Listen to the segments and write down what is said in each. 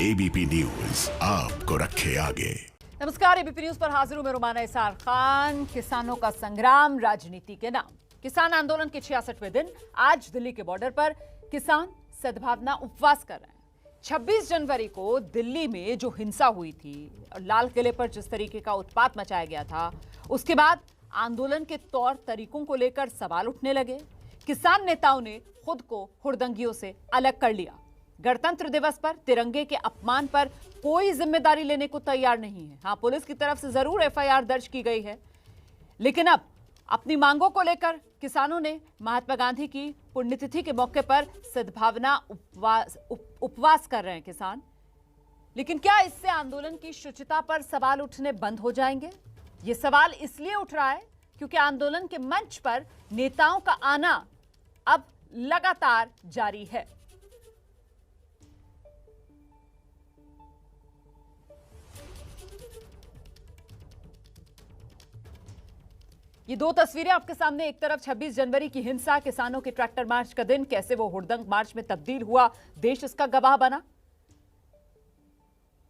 ABP news आपको रखे आगे। नमस्कार, एबीपी न्यूज पर हाजिर हूं मैं रुमाना इसार खान। किसानों का संग्राम राजनीति के नाम। किसान आंदोलन के 66वें दिन आज दिल्ली के बॉर्डर पर किसान सद्भावना उपवास कर रहे हैं। 26 जनवरी को दिल्ली में जो हिंसा हुई थी और लाल किले पर जिस तरीके का उत्पात मचाया गया था, उसके बाद आंदोलन के तौर तरीकों को लेकर सवाल उठने लगे। किसान नेताओं ने खुद को हुड़दंगियों से अलग कर लिया। गणतंत्र दिवस पर तिरंगे के अपमान पर कोई जिम्मेदारी लेने को तैयार नहीं है। हाँ, पुलिस की तरफ से जरूर एफआईआर दर्ज की गई है, लेकिन अब अपनी मांगों को लेकर किसानों ने महात्मा गांधी की पुण्यतिथि के मौके पर सद्भावना उपवास कर रहे हैं किसान। लेकिन क्या इससे आंदोलन की शुचिता पर सवाल उठने बंद हो जाएंगे? ये सवाल इसलिए उठ रहा है क्योंकि आंदोलन के मंच पर नेताओं का आना अब लगातार जारी है। ये दो तस्वीरें आपके सामने। एक तरफ 26 जनवरी की हिंसा, किसानों के ट्रैक्टर मार्च का दिन, कैसे वो हुड़दंग मार्च में तब्दील हुआ, देश इसका गवाह बना।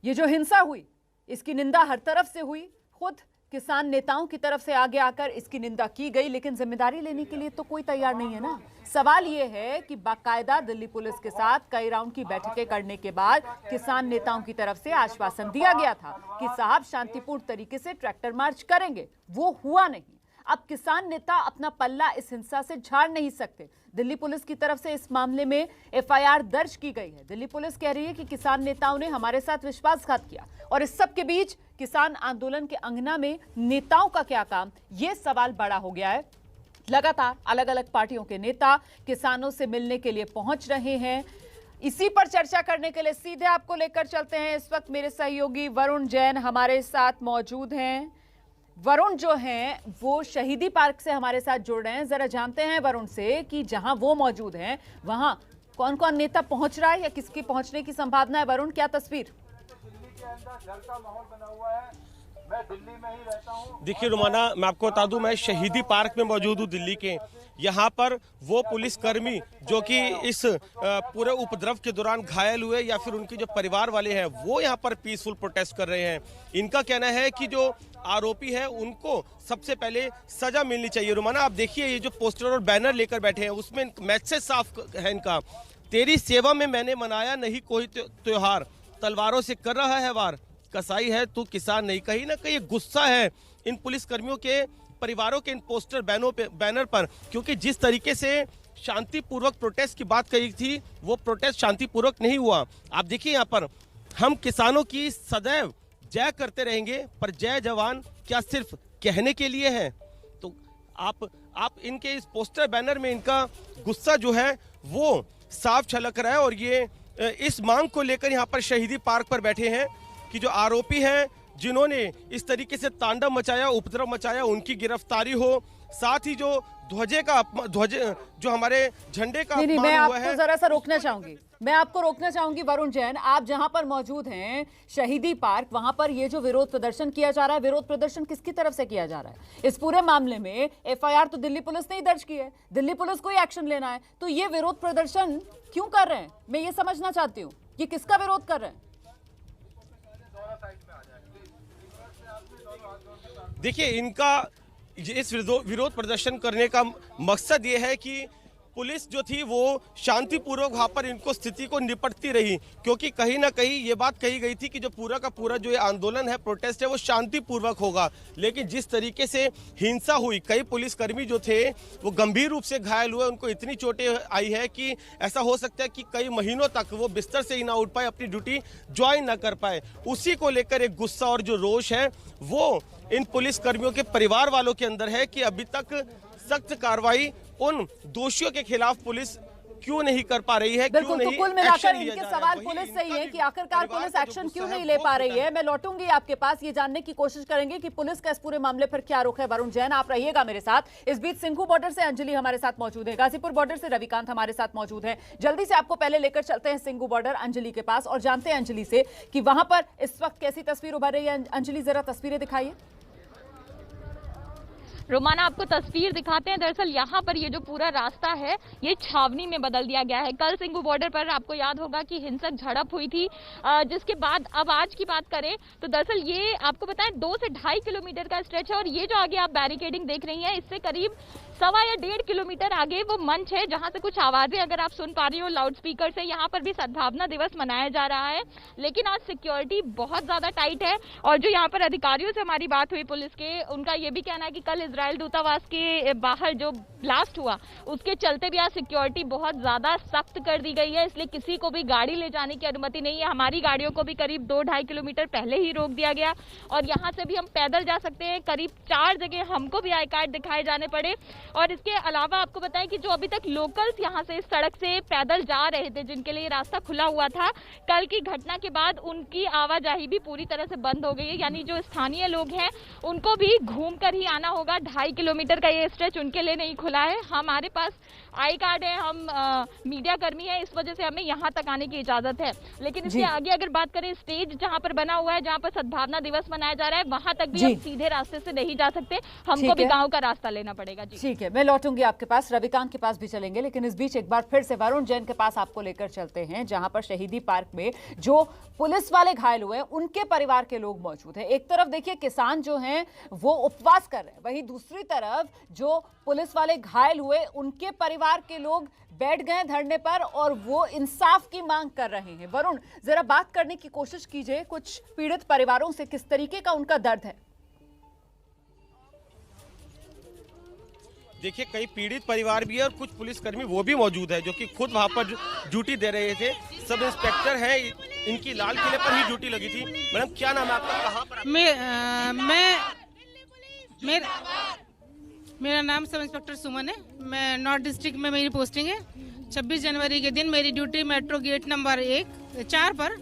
ये जो हिंसा हुई, इसकी निंदा हर तरफ से हुई। खुद किसान नेताओं की तरफ से आगे आकर इसकी निंदा की गई, लेकिन जिम्मेदारी लेने के लिए तो कोई तैयार नहीं है ना। सवाल ये है कि बाकायदा दिल्ली पुलिस के साथ कई राउंड की बैठकें करने के बाद किसान नेताओं की तरफ से आश्वासन दिया गया था कि साहब शांतिपूर्ण तरीके से ट्रैक्टर मार्च करेंगे। वो हुआ नहीं। अब किसान नेता अपना पल्ला इस हिंसा से झाड़ नहीं सकते। दिल्ली पुलिस की तरफ से इस मामले में एफआईआर दर्ज की गई है। दिल्ली पुलिस कह रही है कि किसान नेताओं ने हमारे साथ विश्वासघात किया। और इस सब के बीच किसान आंदोलन के अंगना में नेताओं का क्या काम, यह सवाल बड़ा हो गया है। लगातार अलग अलग पार्टियों के नेता किसानों से मिलने के लिए पहुंच रहे हैं। इसी पर चर्चा करने के लिए सीधे आपको लेकर चलते हैं। इस वक्त मेरे सहयोगी वरुण जैन हमारे साथ मौजूद हैं। वरुण जो हैं वो शहीदी पार्क से हमारे साथ जुड़ रहे हैं। जरा जानते हैं वरुण से कि जहां वो मौजूद हैं वहां कौन कौन नेता पहुंच रहा है या किसकी पहुंचने की संभावना है। वरुण, क्या तस्वीर? दिल्ली के अंदर डर का माहौल बना हुआ है। मैं दिल्ली में ही रहता हूं। देखिए रुमाना, मैं आपको बता दूं, मैं शहीदी पार्क में मौजूद हूं दिल्ली के। यहाँ पर वो पुलिसकर्मी जो कि इस पूरे उपद्रव के दौरान घायल हुए या फिर उनके जो परिवार वाले हैं, वो यहाँ पर पीसफुल प्रोटेस्ट कर रहे हैं। इनका कहना है कि जो आरोपी है उनको सबसे पहले सजा मिलनी चाहिए। रुमाना, आप देखिए ये जो पोस्टर और बैनर लेकर बैठे हैं उसमें मैसेज साफ है इनका। तेरी सेवा में मैंने मनाया नहीं कोई त्योहार, तलवारों से कर रहा है वार, कसाई है तू किसान नहीं। कहीं ना कहीं गुस्सा है इन पुलिसकर्मियों के परिवारों के इन पोस्टर बैनर पर, क्योंकि जिस तरीके से शांतिपूर्वक प्रोटेस्ट की बात कही थी वो प्रोटेस्ट शांतिपूर्वक नहीं हुआ। आप देखिए यहाँ पर हम किसानों की सदैव जय करते रहेंगे, पर जय जवान क्या सिर्फ कहने के लिए है? तो आप इनके इस पोस्टर बैनर में इनका गुस्सा जो है वो साफ झलक रहा है। और ये इस मांग को लेकर यहाँ पर शहीदी पार्क पर बैठे हैं कि जो आरोपी हैं जिन्होंने इस तरीके से तांडव मचाया, उपद्रव मचाया, उनकी गिरफ्तारी हो। साथ ही जो ध्वज जो हमारे झंडे का नहीं, मैं हुआ आपको है, जरा सा रोकना चाहूंगी। मैं आपको रोकना चाहूंगी वरुण जैन। आप जहां पर मौजूद हैं शहीदी पार्क, वहां पर ये जो विरोध प्रदर्शन किया जा रहा है, विरोध प्रदर्शन किसकी तरफ से किया जा रहा है? इस पूरे मामले में एफआईआर तो दिल्ली पुलिस ने ही दर्ज की है। दिल्ली पुलिस को ही एक्शन लेना है, तो ये विरोध प्रदर्शन क्यों कर रहे हैं? मैं ये समझना चाहती हूँ, ये किसका विरोध कर रहे हैं? देखिए इनका इस विरोध प्रदर्शन करने का मकसद ये है कि पुलिस जो थी वो शांतिपूर्वक वहाँ पर इनको स्थिति को निपटती रही, क्योंकि कहीं ना कहीं ये बात कही गई थी कि जो पूरा का पूरा जो ये आंदोलन है, प्रोटेस्ट है, वो शांतिपूर्वक होगा। लेकिन जिस तरीके से हिंसा हुई, कई पुलिसकर्मी जो थे वो गंभीर रूप से घायल हुए, उनको इतनी चोटें आई है कि ऐसा हो सकता है कि कई महीनों तक वो बिस्तर से ही ना उठ पाए, अपनी ड्यूटी ज्वाइन ना कर पाए। उसी को लेकर एक गुस्सा और जो रोष है वो इन पुलिसकर्मियों के परिवार वालों के अंदर है कि अभी तक सख्त कार्रवाई उन दोषियों के खिलाफ पुलिस क्यों नहीं कर पा रही है। बिल्कुल, तो कुल मिलाकर इनके सवाल पुलिस से ही है कि आखिरकार पुलिस एक्शन क्यों नहीं ले पा रही है। मैं लौटूंगी आपके पास, ये जानने की कोशिश करेंगे कि पुलिस का इस पूरे मामले पर क्या रुख है। वरुण जैन, आप रहिएगा मेरे साथ। इस बीच सिंघू बॉर्डर से अंजलि हमारे साथ मौजूद है, गाजीपुर बॉर्डर से रविकांत हमारे साथ मौजूद है। जल्दी से आपको पहले लेकर चलते हैं सिंघू बॉर्डर अंजलि के पास और जानते हैं अंजलि से कि वहां पर इस वक्त कैसी तस्वीर उभर रही है। अंजलि, जरा तस्वीरें दिखाइए। रोमाना आपको तस्वीर दिखाते हैं। दरअसल यहाँ पर ये जो पूरा रास्ता है ये छावनी में बदल दिया गया है। कल सिंघू बॉर्डर पर आपको याद होगा कि हिंसक झड़प हुई थी, जिसके बाद अब आज की बात करें तो दरअसल ये आपको बताएं 2 से 2.5 किलोमीटर का स्ट्रेच है और ये जो आगे आप बैरिकेडिंग देख रही हैं इससे करीब 1.25 या 1.5 किलोमीटर आगे वो मंच है जहां से कुछ आवाजें अगर आप सुन पा रही हो लाउड स्पीकर से। यहाँ पर भी सद्भावना दिवस मनाया जा रहा है, लेकिन आज सिक्योरिटी बहुत ज्यादा टाइट है। और जो यहाँ पर अधिकारियों से हमारी बात हुई पुलिस के, उनका ये भी कहना है कि कल इजराइल दूतावास के बाहर जो ब्लास्ट हुआ उसके चलते भी आज सिक्योरिटी बहुत ज्यादा सख्त कर दी गई है, इसलिए किसी को भी गाड़ी ले जाने की अनुमति नहीं है। हमारी गाड़ियों को भी करीब 2-2.5 किलोमीटर पहले ही रोक दिया गया और यहाँ से भी हम पैदल जा सकते हैं। करीब 4 जगह हमको भी आई कार्ड दिखाए जाने पड़े। और इसके अलावा आपको बताएं कि जो अभी तक लोकल्स यहाँ से इस सड़क से पैदल जा रहे थे, जिनके लिए रास्ता खुला हुआ था, कल की घटना के बाद उनकी आवाजाही भी पूरी तरह से बंद हो गई है। यानी जो स्थानीय लोग हैं उनको भी घूम कर ही आना होगा। 2.5 किलोमीटर का ये स्ट्रेच उनके लिए नहीं खुला है। हमारे पास आई कार्ड है, हम मीडिया कर्मी है, इस वजह से हमें यहाँ तक आने की इजाजत है। लेकिन इसके आगे अगर बात करें, स्टेज जहाँ पर बना हुआ है, जहाँ पर सद्भावना दिवस मनाया जा रहा है, वहां तक भी हम सीधे रास्ते से नहीं जा सकते, हमको भी गाँव का रास्ता लेना पड़ेगा। जी ठीक है, मैं लौटूंगी आपके पास, रविकांत के पास भी चलेंगे, लेकिन इस बीच एक बार फिर से वरुण जैन के पास आपको लेकर चलते हैं, जहां पर शहीदी पार्क में जो पुलिस वाले घायल हुए उनके परिवार के लोग मौजूद हैं। एक तरफ देखिए किसान जो हैं वो उपवास कर रहे हैं, वहीं दूसरी तरफ जो पुलिस वाले घायल हुए उनके परिवार के लोग बैठ गए धरने पर और वो इंसाफ की मांग कर रहे हैं। वरुण, जरा बात करने की कोशिश कीजिए कुछ पीड़ित परिवारों से, किस तरीके का उनका दर्द है। देखिए, कई पीड़ित परिवार भी है और कुछ पुलिसकर्मी वो भी मौजूद है जो कि खुद वहां पर ड्यूटी दे रहे थे। सब इंस्पेक्टर है, इनकी लाल किले पर ही ड्यूटी लगी थी। मैडम, क्या नाम है आपका, कहाँ पर? मेरा नाम सब इंस्पेक्टर सुमन है। मैं नॉर्थ डिस्ट्रिक्ट में मेरी पोस्टिंग है। 26 जनवरी के दिन मेरी ड्यूटी मेट्रो गेट नंबर 4 पर,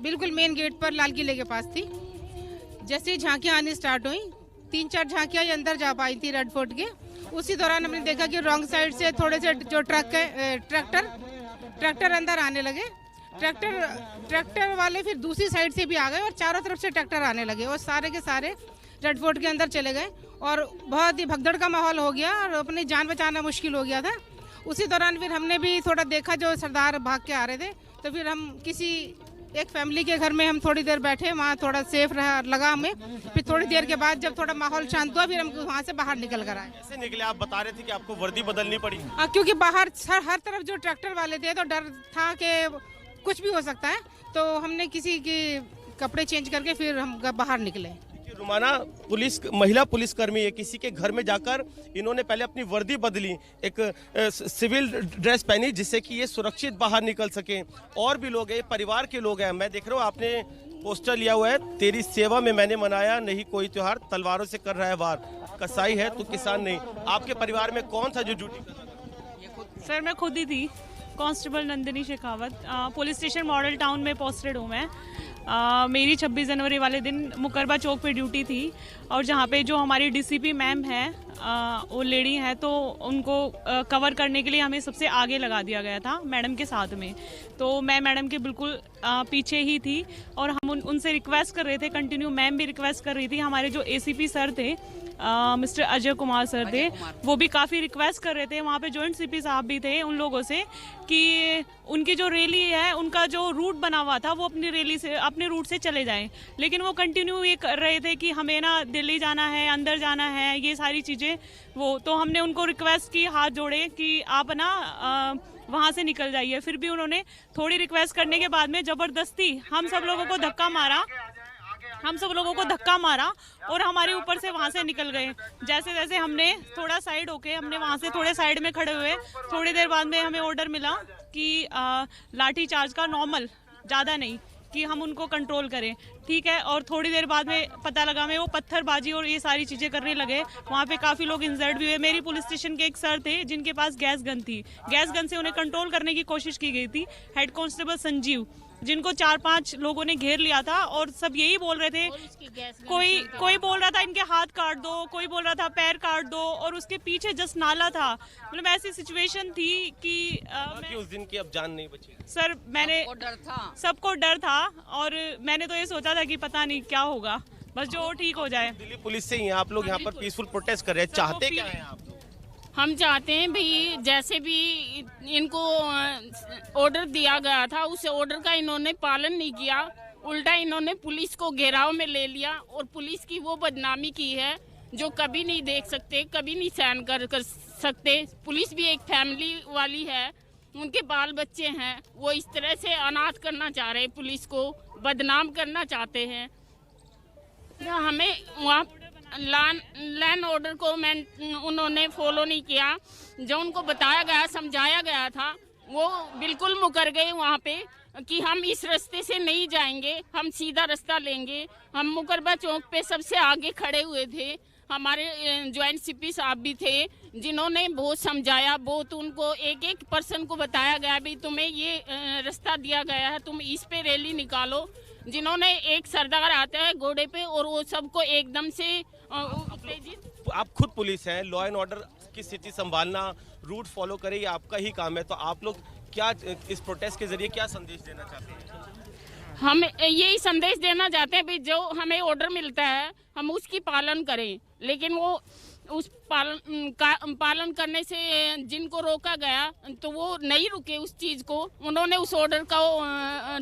बिल्कुल मेन गेट पर लाल किले के पास थी। जैसे झांकियाँ आनी स्टार्ट हुई, 3-4 झांकियाँ अंदर जा पाई थी रेड फोर्ट के। उसी दौरान हमने देखा कि रॉन्ग साइड से थोड़े से जो ट्रैक्टर अंदर आने लगे। ट्रैक्टर वाले फिर दूसरी साइड से भी आ गए और चारों तरफ से ट्रैक्टर आने लगे और सारे के सारे रेड फोर्ट के अंदर चले गए और बहुत ही भगदड़ का माहौल हो गया और अपनी जान बचाना मुश्किल हो गया था। उसी दौरान फिर हमने भी थोड़ा देखा, जो सरदार भाग के आ रहे थे, तो फिर हम किसी एक फैमिली के घर में हम थोड़ी देर बैठे, वहाँ थोड़ा सेफ लगा हमें। फिर थोड़ी देर के बाद जब थोड़ा माहौल शांत हुआ फिर हम वहाँ से बाहर निकल कर आए। कैसे निकले? आप बता रहे थे कि आपको वर्दी बदलनी पड़ी। क्योंकि बाहर हर तरफ जो ट्रैक्टर वाले थे तो डर था कि कुछ भी हो सकता है, तो हमने किसी के कपड़े चेंज करके फिर हम बाहर निकले। रुमाना, महिला पुलिसकर्मी है, किसी के घर में जाकर इन्होंने पहले अपनी वर्दी बदली, एक सिविल ड्रेस पहनी जिससे कि ये सुरक्षित बाहर निकल सके। और भी लोग हैं, परिवार के लोग हैं। मैं देख रहा हूँ आपने पोस्टर लिया हुआ है, तेरी सेवा में मैंने मनाया नहीं कोई त्योहार, तलवारों से कर रहा है वार, कसाई है तो किसान नहीं। आपके परिवार में कौन था जो ड्यूटी कर रहा था? सर, मैं खुद ही थी, constable Nandini Shekhawat. Police station model town में पोस्टेड हूँ मैं। मेरी 26 जनवरी वाले दिन मुकरबा चौक पे ड्यूटी थी और जहाँ पे जो हमारी डीसीपी मैम है, वो लेडी है, तो उनको कवर करने के लिए हमें सबसे आगे लगा दिया गया था मैडम के साथ में। तो मैं मैडम के बिल्कुल पीछे ही थी और हम उनसे रिक्वेस्ट कर रहे थे, कंटिन्यू मैम भी रिक्वेस्ट कर रही थी। हमारे जो एसीपी सर थे, मिस्टर अजय कुमार सर थे, वो भी काफ़ी रिक्वेस्ट कर रहे थे। वहाँ पे जॉइंट सीपी साहब भी थे, उन लोगों से कि उनकी जो रैली है, उनका जो रूट बना हुआ था, वो अपनी रैली से अपने रूट से चले जाएं। लेकिन वो कंटिन्यू ये कर रहे थे कि हमें ना दिल्ली जाना है, अंदर जाना है, ये सारी चीज़ें। वो तो हमने उनको रिक्वेस्ट की, हाथ जोड़े कि आप ना वहाँ से निकल जाइए। फिर भी उन्होंने थोड़ी रिक्वेस्ट करने के बाद में ज़बरदस्ती हम सब लोगों को धक्का मारा और हमारे ऊपर से वहाँ से निकल गए। जैसे जैसे हमने थोड़ा साइड होके, हमने वहाँ से थोड़े साइड में खड़े हुए, थोड़ी देर बाद में हमें ऑर्डर मिला कि लाठी चार्ज का, नॉर्मल, ज़्यादा नहीं, कि हम उनको कंट्रोल करें। ठीक है, और थोड़ी देर बाद में पता लगा मैं वो पत्थरबाजी और ये सारी चीज़ें करने लगे। वहाँ पे काफ़ी लोग इंजर्ड भी हुए। मेरी पुलिस स्टेशन के एक सर थे जिनके पास गैस गन थी, गैस गन से उन्हें कंट्रोल करने की कोशिश की गई थी। हेड कांस्टेबल संजीव, जिनको 4-5 लोगों ने घेर लिया था और सब यही बोल रहे थे, कोई बोल रहा था इनके हाथ काट दो, कोई बोल रहा था पैर काट दो, और उसके पीछे जस्ट नाला था। मतलब ऐसी सिचुएशन थी कि उस दिन की अब जान नहीं बची। सर, मैंने सबको डर था और मैंने तो ये सोचा था कि पता नहीं क्या होगा, बस जो ठीक हो जाए। दिल्ली पुलिस से ही आप लोग यहाँ पर पीसफुल प्रोटेस्ट कर रहे हैं, चाहते क्या हैं आप? हम चाहते हैं भाई जैसे भी इनको ऑर्डर दिया गया था उस ऑर्डर का इन्होंने पालन नहीं किया, उल्टा इन्होंने पुलिस को घेराव में ले लिया और पुलिस की वो बदनामी की है जो कभी नहीं देख सकते, कभी नहीं सहन कर सकते। पुलिस भी एक फैमिली वाली है, उनके बाल बच्चे हैं, वो इस तरह से अनाथ करना चाह रहे हैं, पुलिस को बदनाम करना चाहते हैं। हमें वहाँ लैंड ऑर्डर को उन्होंने फॉलो नहीं किया, जो उनको बताया गया समझाया गया था वो बिल्कुल मुकर गए वहाँ पे कि हम इस रास्ते से नहीं जाएंगे, हम सीधा रास्ता लेंगे। हम मुकरबा चौक पे सबसे आगे खड़े हुए थे, हमारे ज्वाइंट सीपी साहब भी थे जिन्होंने बहुत समझाया, बहुत उनको एक एक पर्सन को बताया गया भी तुम्हें ये रास्ता दिया गया है, तुम इस पे रैली निकालो। जिन्होंने एक सरदार आता है घोड़े पे और वो सबको एकदम से आप खुद पुलिस हैं, लॉ एंड ऑर्डर की स्थिति संभालना, रूट फॉलो करें, ये आपका ही काम है। तो आप लोग क्या इस प्रोटेस्ट के जरिए क्या संदेश देना चाहते हैं? हम यही संदेश देना चाहते हैं भी जो हमें ऑर्डर मिलता है हम उसकी पालन करें, लेकिन वो उस पालन करने से जिनको रोका गया तो वो नहीं रुके उस चीज़ को, उन्होंने उस ऑर्डर का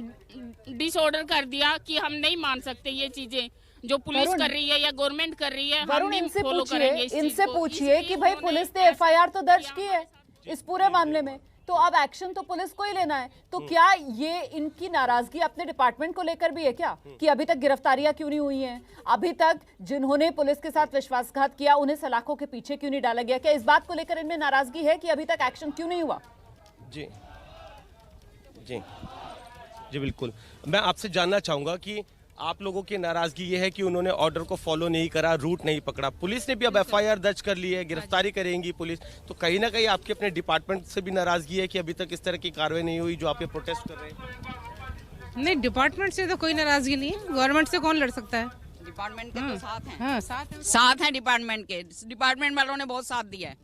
डिसऑर्डर कर दिया कि हम नहीं मान सकते ये चीज़ें जो पुलिस कर रही है या गवर्नमेंट कर रही है, हम नहीं फॉलो करेंगे इस चीज़ को। इनसे पूछिए कि भाई पुलिस ने एफआईआर तो दर्ज की है इस पूरे मामले में, तो अब एक्शन तो पुलिस को ही लेना है। तो क्या ये इनकी नाराजगी अपने डिपार्टमेंट को लेकर भी है क्या कि अभी तक गिरफ्तारियां क्यों नहीं हुई हैं, अभी तक जिन्होंने पुलिस के साथ विश्वासघात किया उन्हें सलाखों के पीछे क्यों नहीं डाला गया? क्या इस बात को लेकर इनमें नाराजगी है कि अभी तक एक्शन क्यों नहीं हुआ? जी जी जी बिल्कुल। मैं आपसे जानना चाहूंगा कि आप लोगों की नाराजगी ये है कि उन्होंने ऑर्डर को फॉलो नहीं करा, रूट नहीं पकड़ा। पुलिस ने भी अब एफआईआर दर्ज कर ली है, गिरफ्तारी करेंगी पुलिस, तो कहीं ना कहीं आपके अपने डिपार्टमेंट से भी नाराजगी है कि अभी तक इस तरह की कार्रवाई नहीं हुई जो आप ये प्रोटेस्ट कर रहे हैं? नहीं, डिपार्टमेंट से तो कोई नाराजगी नहीं है, गवर्नमेंट से कौन लड़ सकता है? डिपार्टमेंट के तो साथ हैं। हाँ, साथ हैं डिपार्टमेंट के, डिपार्टमेंट वालों ने बहुत साथ दिया है।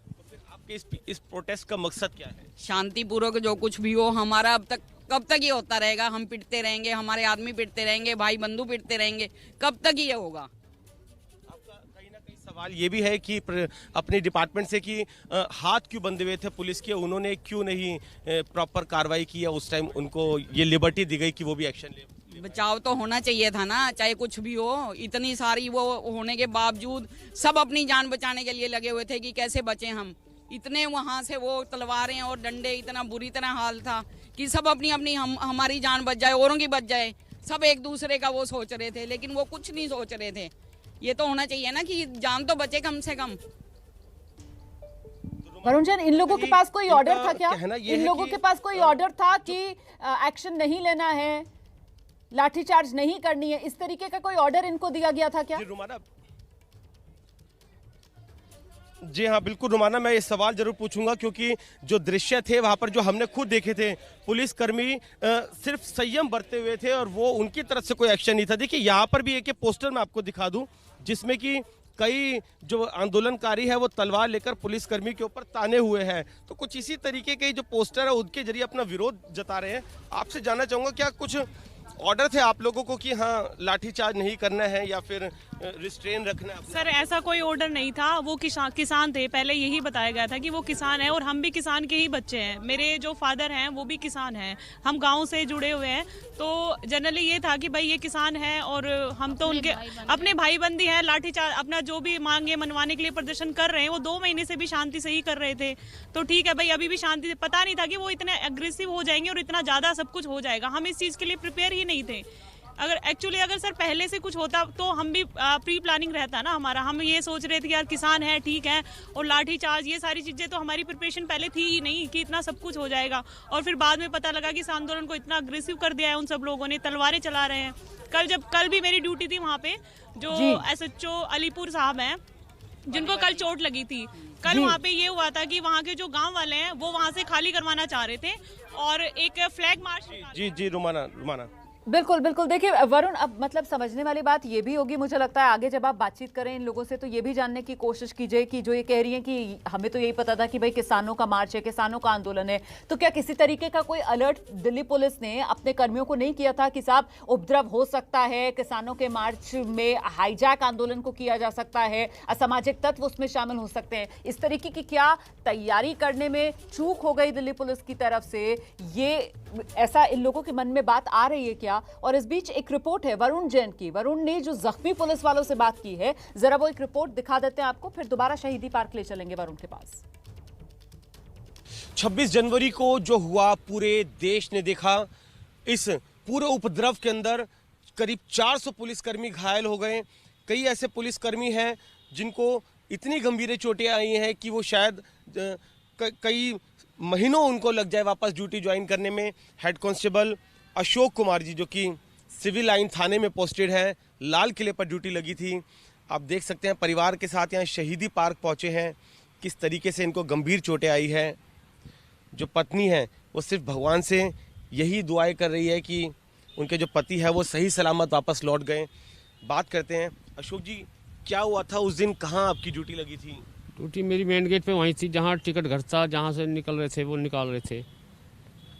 तो फिर आपके इस प्रोटेस्ट का मकसद क्या है? शांतिपूर्वक जो कुछ भी हो, हमारा अब तक कब तक ये होता रहेगा? हम पिटते रहेंगे, हमारे आदमी पिटते रहेंगे, भाई बंधु पिटते रहेंगे, कब तक ये होगा? आपका कहीं ना कहीं सवाल ये भी है कि अपने डिपार्टमेंट से कि हाथ क्यों बंधे हुए थे पुलिस के, उन्होंने क्यों नहीं प्रॉपर कार्रवाई की है? उस टाइम उनको ये लिबर्टी दी गई कि वो भी एक्शन ले। बचाव तो होना चाहिए था ना, चाहे कुछ भी हो। इतनी सारी वो होने के बावजूद सब अपनी जान बचाने के लिए लगे हुए थे कि कैसे बचें हम। इतने वहाँ से वो तलवारें और डंडे, इतना बुरी तरह हाल था कि सब अपनी अपनी हमारी जान बच जाए, औरों की बच जाए, सब एक दूसरे का वो सोच रहे थे, लेकिन वो कुछ नहीं सोच रहे थे। ये तो होना चाहिए ना कि जान तो बचे कम से कम। वरुण जैन, इन लोगों के पास कोई ऑर्डर था क्या? इन लोगों के पास कोई ऑर्डर था कि एक्शन नहीं लेना है, लाठीचार्ज नहीं करनी है, इस तरीके का कोई ऑर्डर इनको दिया गया था क्या? जी हाँ बिल्कुल रुमाना, मैं ये सवाल जरूर पूछूंगा क्योंकि जो दृश्य थे वहां पर जो हमने खुद देखे थे, पुलिसकर्मी सिर्फ संयम बरते हुए थे और वो उनकी तरफ से कोई एक्शन नहीं था। देखिए यहाँ पर भी एक पोस्टर मैं आपको दिखा दूं जिसमें कि कई जो आंदोलनकारी है वो तलवार लेकर पुलिसकर्मी के ऊपर ताने हुए हैं। तो कुछ इसी तरीके के जो पोस्टर है उनके जरिए अपना विरोध जता रहे हैं। आपसे जानना चाहूंगा क्या कुछ ऑर्डर थे आप लोगों को कि हाँ लाठीचार्ज नहीं करना है या फिर रिस्ट्रेन रखना है? सर ऐसा कोई ऑर्डर नहीं था, वो किसान थे, पहले यही बताया गया था कि वो किसान है और हम भी किसान के ही बच्चे हैं। मेरे जो फादर हैं वो भी किसान हैं, हम गांव से जुड़े हुए हैं। तो जनरली ये था कि भाई ये किसान है और हम तो उनके अपने भाई बंदी हैं। लाठीचार्ज अपना जो भी मांगे मनवाने के लिए प्रदर्शन कर रहे हैं, वो 2 महीने से भी शांति से ही कर रहे थे। तो ठीक है भाई, अभी भी शांति से, पता नहीं था कि वो इतने एग्रेसिव हो जाएंगे और इतना ज्यादा सब कुछ हो जाएगा। हम इस चीज के लिए प्रिपेयर ही नहीं थे। अगर सर पहले से कुछ होता तो हम भी प्री प्लानिंग रहता ना हमारा। हम ये सोच रहे थे कि यार किसान है, ठीक है, और लाठी चार्ज ये सारी चीजें तो हमारी प्रिपरेशन पहले थी ही नहीं कि इतना सब कुछ हो जाएगा। और फिर बाद में पता लगा कि इस आंदोलन को इतना अग्रेसिव कर दिया है उन सब लोगों ने, तलवारें चला रहे हैं। कल भी मेरी ड्यूटी थी वहाँ पे, जो SHO अलीपुर साहब हैं जिनको कल चोट लगी थी, कल वहाँ पे ये हुआ था कि वहाँ के जो गाँव वाले हैं वो वहाँ से खाली करवाना चाह रहे थे और एक फ्लैग मार्च। जी रुमाना बिल्कुल बिल्कुल। देखिए वरुण, अब मतलब समझने वाली बात ये भी होगी, मुझे लगता है आगे जब आप बातचीत करें इन लोगों से तो ये भी जानने की कोशिश कीजिए कि जो ये कह रही हैं कि हमें तो यही पता था कि भाई किसानों का मार्च है, किसानों का आंदोलन है, तो क्या किसी तरीके का कोई अलर्ट दिल्ली पुलिस ने अपने कर्मियों को नहीं किया था कि साहब उपद्रव हो सकता है, किसानों के मार्च में हाईजैक आंदोलन को किया जा सकता है, असामाजिक तत्व उसमें शामिल हो सकते हैं? इस तरीके की क्या तैयारी करने में चूक हो गई दिल्ली पुलिस की तरफ से, ये ऐसा इन लोगों के मन में बात आ रही है क्या? और इस बीच एक रिपोर्ट है वरुण जैन की, वरुण ने जो जख्मी पुलिस वालों से बात की है, जरा वो एक रिपोर्ट दिखा देते हैं आपको, फिर दोबारा शहीदी पार्क ले चलेंगे वरुण के पास। 26 जनवरी को जो हुआ पूरे देश ने देखा। इस पूरे उपद्रव के अंदर करीब 400 पुलिसकर्मी घायल हो गए। कई ऐसे पुलिसकर्मी हैं जिनको इतनी गंभीर चोटें आई हैं कि वो शायद कई महीनों उनको लग जाए वापस ड्यूटी ज्वाइन करने में। हेड कांस्टेबल अशोक कुमार जी, जो कि सिविल लाइन थाने में पोस्टेड है, लाल किले पर ड्यूटी लगी थी। आप देख सकते हैं परिवार के साथ यहाँ शहीदी पार्क पहुँचे हैं, किस तरीके से इनको गंभीर चोटें आई है। जो पत्नी है वो सिर्फ भगवान से यही दुआएं कर रही है कि उनके जो पति है वो सही सलामत वापस लौट गए। बात करते हैं। अशोक जी, क्या हुआ था उस दिन, कहाँ आपकी ड्यूटी लगी थी? ड्यूटी मेरी मेन गेट पे वहीं थी जहाँ टिकट घर था, जहाँ से निकल रहे थे वो निकाल रहे थे।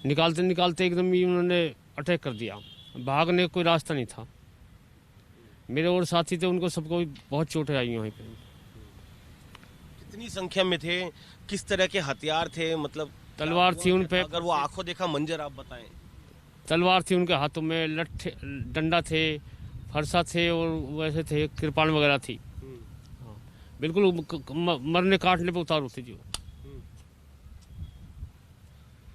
निकालते निकालते एकदम ही उन्होंने अटैक कर दिया। भागने का कोई रास्ता नहीं था। मेरे और साथी थे, उनको सबको बहुत चोटें आई वहीं पे। कितनी संख्या में थे, किस तरह के हथियार थे, मतलब तलवार थी उन पे। अगर वो आंखों देखा मंजर आप बताएं। तलवार थी उनके हाथों में, लट्ठे डंडा थे, फरसा थे और वैसे थे कृपाण वगैरह थी। हाँ, बिल्कुल मरने काटने पे उतारू थी जी।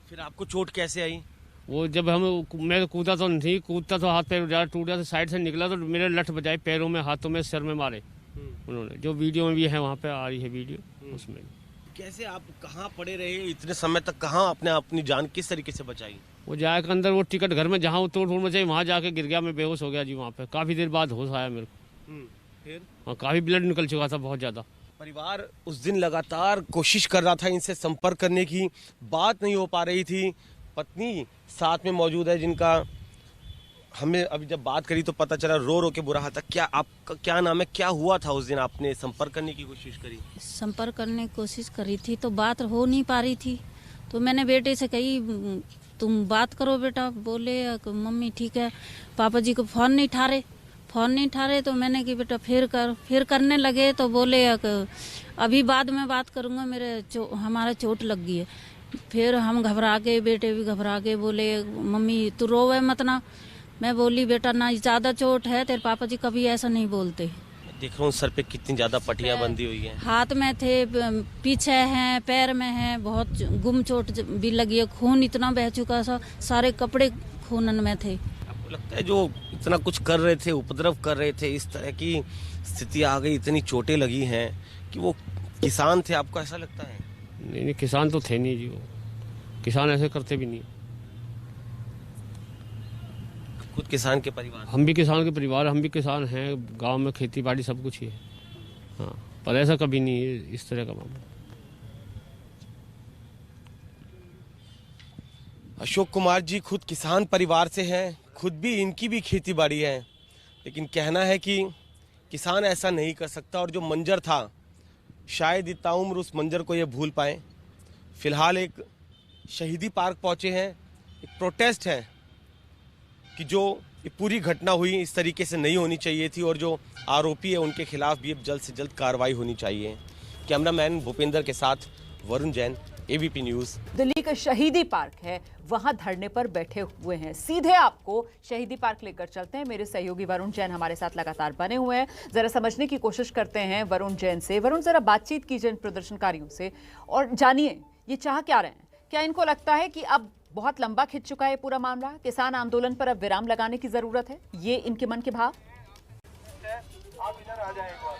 फिर आपको चोट कैसे आई? वो जब मैं कूदा तो नहीं, कूदता तो हाथ पैर ज़्यादा टूट गया, तो साइड से निकला तो मेरे लठ बजाए, पैरों में, हाथों में, सिर में मारे उन्होंने। जो वीडियो में भी है, वहाँ पे आ रही है वीडियो, उसमें। कैसे आप कहाँ पड़े रहे इतने समय तक, कहाँ अपनी जान किस तरीके से बचाई? वो जाकर अंदर वो टिकट घर में जहाँ वो तोड़ फोड़ मचाई, वहाँ जाके गिर गया, मैं बेहोश हो गया जी। वहाँ पे काफ़ी देर बाद होश आया मेरे को। फिर हाँ, काफ़ी ब्लड निकल चुका था, बहुत ज़्यादा। परिवार उस दिन लगातार कोशिश कर रहा था इनसे संपर्क करने की, बात नहीं हो पा रही थी। पत्नी साथ में मौजूद है जिनका हमें अभी जब बात करी तो पता चला रो रो के बुरा हाल था। क्या आपका क्या नाम है, क्या हुआ था उस दिन? आपने संपर्क करने की कोशिश करी? संपर्क करने की कोशिश करी थी तो बात हो नहीं पा रही थी, तो मैंने बेटे से कही तुम बात करो बेटा। बोले मम्मी ठीक है। पापा जी को फोन नहीं ठा रहे तो मैंने कि बेटा फिर करने लगे तो बोले अभी बाद में बात करूंगा, हमारा चोट लग गई है। फिर हम घबरा गए, बेटे भी घबरा गए, बोले मम्मी तू रोवे मत ना। मैं बोली बेटा ना ज़्यादा चोट है, तेरे पापा जी कभी ऐसा नहीं बोलते। देख रहा हूँ सर पे कितनी ज्यादा पट्टियां बंधी हुई हैं। हाथ में थे, पीछे हैं, पैर में हैं, बहुत गुम चोट भी लगी है, खून इतना बह चुका था, सारे कपड़े खूनन में थे। आपको लगता है जो इतना कुछ कर रहे थे, उपद्रव कर रहे थे, इस तरह की स्थिति आ गई, इतनी चोटें लगी हैं कि वो किसान थे, आपको ऐसा लगता है? नहीं, किसान तो थे नहीं जी, वो किसान ऐसे करते भी नहीं। खुद किसान के परिवार? हम भी किसान के परिवार, हम भी किसान हैं, गांव में खेती बाड़ी सब कुछ ही है। हाँ, पर ऐसा कभी नहीं है इस तरह का मामला। अशोक कुमार जी खुद किसान परिवार से हैं, खुद भी इनकी भी खेती बाड़ी है, लेकिन कहना है कि किसान ऐसा नहीं कर सकता। और जो मंजर था, शायद इतना उम्र उस मंजर को ये भूल पाए। फिलहाल एक शहीदी पार्क पहुंचे हैं, एक प्रोटेस्ट है कि जो ये पूरी घटना हुई इस तरीके से नहीं होनी चाहिए थी, और जो आरोपी है उनके खिलाफ भी अब जल्द से जल्द कार्रवाई होनी चाहिए। कैमरामैन भूपेंद्र के साथ वरुण जैन, एबीपी न्यूज़। दिल्ली का शहीदी पार्क है, वहां धरने पर बैठे हुए हैं। सीधे आपको शहीदी पार्क लेकर चलते हैं। मेरे सहयोगी वरुण जैन हमारे साथ लगातार बने हुए हैं, जरा समझने की कोशिश करते हैं वरुण जैन से। वरुण, जरा बातचीत कीजिए इन प्रदर्शनकारियों से और जानिए ये चाह क्या रहे हैं। क्या इनको लगता है कि अब बहुत लंबा खिंच चुका है पूरा मामला, किसान आंदोलन पर अब विराम लगाने की जरूरत है, ये इनके मन के भाव? आप इधर आ जाएं एक बार,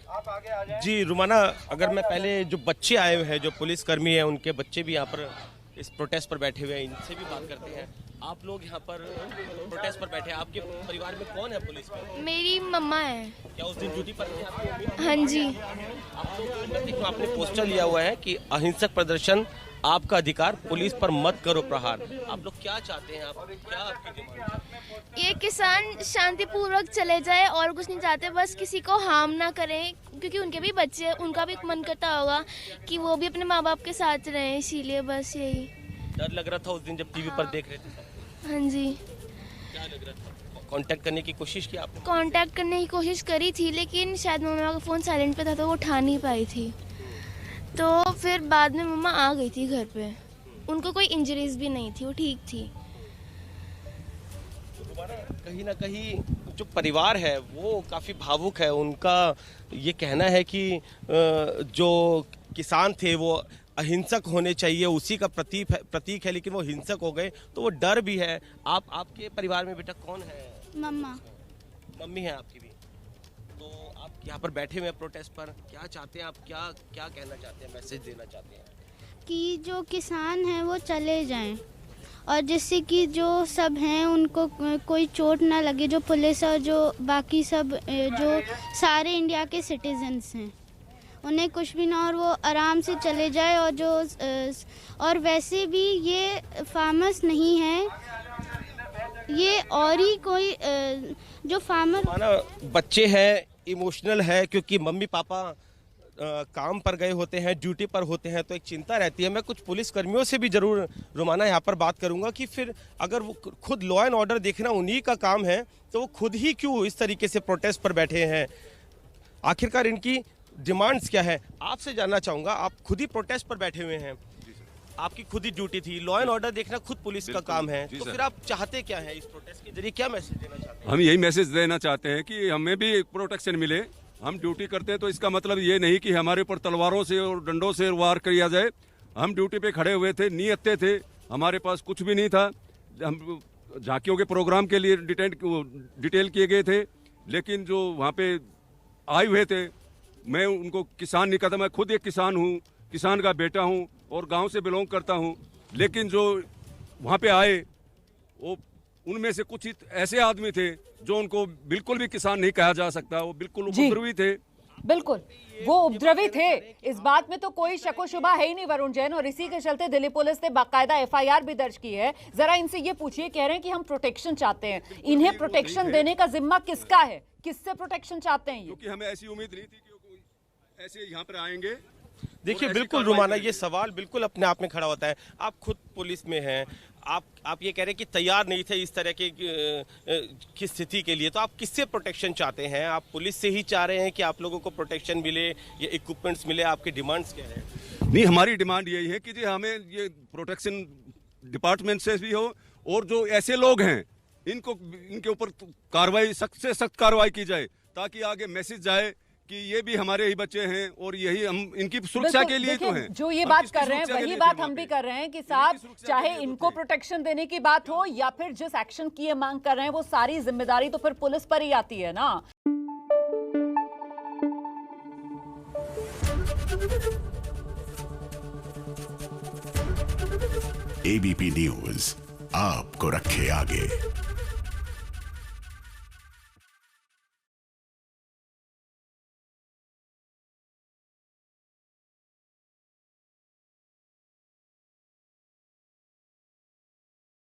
आप आगे आ जाएं। जी रुमाना, अगर मैं पहले जो बच्चे आए हुए हैं, जो पुलिसकर्मी हैं, उनके बच्चे भी यहाँ पर इस प्रोटेस्ट पर बैठे हुए हैं, इनसे भी बात करते हैं। आप लोग यहाँ पर प्रोटेस्ट पर बैठे हैं, आपके परिवार में कौन है पुलिस में? मेरी मम्मा है। क्या उस दिन ड्यूटी पर थी आपकी? हाँ जी। आपने पोस्टर लिया हुआ है कि अहिंसक प्रदर्शन आपका अधिकार, पुलिस पर मत करो प्रहार। आप लोग क्या चाहते हैं? आप क्या आपकी डिमांड? ये किसान शांतिपूर्वक चले जाए और कुछ नहीं चाहते, बस किसी को हार्म ना करें, क्योंकि उनके भी बच्चे हैं, उनका भी मन करता होगा कि वो भी अपने माँ बाप के साथ रहें, इसीलिए बस यही। डर लग रहा था उस दिन जब टीवी पर देख रहे थे? हाँ जी। क्या लग रहा था? कांटेक्ट करने की कोशिश की आपने? कांटेक्ट करने की कोशिश करी थी, लेकिन शायद मम्मा का फ़ोन साइलेंट पे था तो वो उठा नहीं पाई थी। तो फिर बाद में मम्मा आ गई थी घर पे, उनको कोई इंजरीज भी नहीं थी, वो ठीक थी। कहीं ना कहीं जो परिवार है वो काफ़ी भावुक है। उनका ये कहना है कि जो किसान थे वो अहिंसक होने चाहिए, उसी का प्रतीक है, लेकिन वो हिंसक हो गए, तो वो डर भी है। आपके परिवार में बेटा कौन है? मम्मा। मम्मी है आपकी भी। तो आप यहाँ पर बैठे हुए हैं प्रोटेस्ट पर, क्या चाहते हैं आप? क्या कहना चाहते हैं, मैसेज देना चाहते हैं? कि जो किसान हैं वो चले जाएं और जिससे कि जो सब हैं उनको कोई चोट ना लगे, जो पुलिस और जो बाकी सब जो सारे इंडिया के सिटीजन्स हैं उन्हें कुछ भी ना, और वो आराम से चले जाए। और जो और वैसे भी ये फार्मर्स नहीं है, ये और ही कोई जो फार्मर बच्चे हैं, इमोशनल है, क्योंकि मम्मी पापा काम पर गए होते हैं, ड्यूटी पर होते हैं, तो एक चिंता रहती है। मैं कुछ पुलिस कर्मियों से भी जरूर रोमाना यहाँ पर बात करूँगा कि फिर अगर वो खुद लॉ एंड ऑर्डर देखना उन्हीं का काम है, तो वो खुद ही क्यों इस तरीके से प्रोटेस्ट पर बैठे हैं? आखिरकार इनकी डिमांड्स क्या है, आपसे जानना चाहूँगा। आप खुद ही प्रोटेस्ट पर बैठे हुए हैं, आपकी खुद ही ड्यूटी थी, लॉ एंड ऑर्डर देखना खुद पुलिस का काम है, तो फिर आप चाहते क्या है? इस प्रोटेस्ट के जरिए क्या मैसेज देना चाहते हैं? हम यही मैसेज देना चाहते हैं कि हमें भी प्रोटेक्शन मिले। हम ड्यूटी करते हैं तो इसका मतलब ये नहीं कि हमारे ऊपर तलवारों से और डंडों से वार किया जाए। हम ड्यूटी पे खड़े हुए थे, नियत्ते थे, हमारे पास कुछ भी नहीं था। हम झांकियों के प्रोग्राम के लिए डिटेल किए गए थे, लेकिन जो वहाँ पे आए हुए थे, मैं उनको किसान नहीं कहता, मैं खुद एक किसान हूँ, किसान का बेटा हूँ और गांव से बिलोंग करता हूँ। लेकिन जो वहाँ पे आए वो उनमें से कुछ ऐसे आदमी थे जो उनको बिल्कुल भी किसान नहीं कहा जा सकता, वो बिल्कुल उपद्रवी थे। बिल्कुल वो उपद्रवी थे, इस बात में तो कोई शको शुबा है ही नहीं वरुण जैन। और इसी के चलते दिल्ली पुलिस ने बाकायदा एफआईआर भी दर्ज की है। जरा इनसे ये पूछिए, कह रहे हैं कि हम प्रोटेक्शन चाहते हैं, इन्हें प्रोटेक्शन देने का जिम्मा किसका है? किससे प्रोटेक्शन चाहते हैं? क्योंकि हमें ऐसी उम्मीद नहीं थी कि ऐसे यहाँ पर आएंगे। देखिए बिल्कुल रुमाना, ये सवाल बिल्कुल अपने आप में खड़ा होता है। आप खुद पुलिस में हैं, आप ये कह रहे हैं कि तैयार नहीं थे इस तरह की स्थिति के लिए, तो आप किससे प्रोटेक्शन चाहते हैं? आप पुलिस से ही चाह रहे हैं कि आप लोगों को प्रोटेक्शन मिले या इक्विपमेंट्स मिले? आपकी डिमांड्स क्या है? नहीं, हमारी डिमांड यही है कि जी हमें ये प्रोटेक्शन डिपार्टमेंट से भी हो, और जो ऐसे लोग हैं इनके ऊपर कार्रवाई, सख्त से सख्त कार्रवाई की जाए, ताकि आगे मैसेज जाए कि ये भी हमारे ही बच्चे हैं और यही हम इनकी सुरक्षा के लिए तो हैं। जो ये बात कर रहे हैं वही बात हम भी कर रहे हैं कि साहब, चाहे इनको प्रोटेक्शन देने की बात हो या फिर जिस एक्शन की ये मांग कर रहे हैं, वो सारी जिम्मेदारी तो फिर पुलिस पर ही आती है ना। एबीपी न्यूज आपको रखे आगे।